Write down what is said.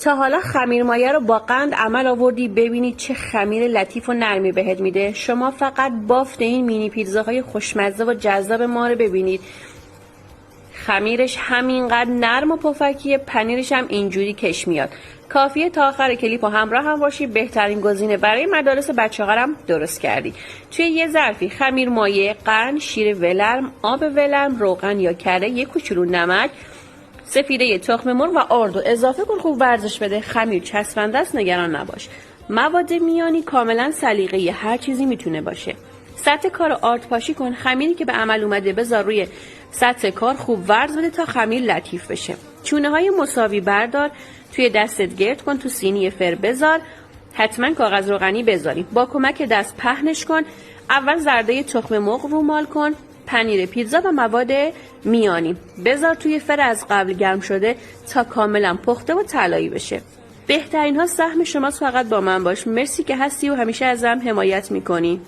تا حالا خمیر مایه رو با قند عمل آوردی ببینید چه خمیر لطیف و نرمی بهت میده؟ شما فقط بافت این مینی پیتزاهای خوشمزه و جذاب ما رو ببینید. خمیرش همینقدر نرم و پفکیه، پنیرش هم اینجوری کش میاد. کافیه تا آخر کلیپ و همراه هم باشی. بهترین گزینه برای مدارس بچه‌ها هم درست کردی. توی یه ظرفی خمیر مایه، قند، شیر ولرم، آب ولرم، روغن یا کره، یک کوچولو نمک، سفیده تخم مرغ و آردو اضافه کن. خوب ورزش بده. خمیر چسبنده است، نگران نباش. مواد میانی کاملا سلیقه‌ای، هر چیزی میتونه باشه. سطح کار آرد پاشی کن. خمیری که به عمل اومده بذار روی سطح کار، خوب ورز بده تا خمیر لطیف بشه. چونه های مساوی بردار، توی دستت گرد کن، تو سینی فر بذار. حتما کاغذ روغنی بذاری. با کمک دست پهنش کن. اول زرده تخم مرغ رومال کن، پنیر پیتزا و مواد میانی بذار توی فر از قبل گرم شده تا کاملا پخته و طلایی بشه. بهترین ها سهم شماست، فقط با من باش. مرسی که هستی و همیشه ازم حمایت میکنی.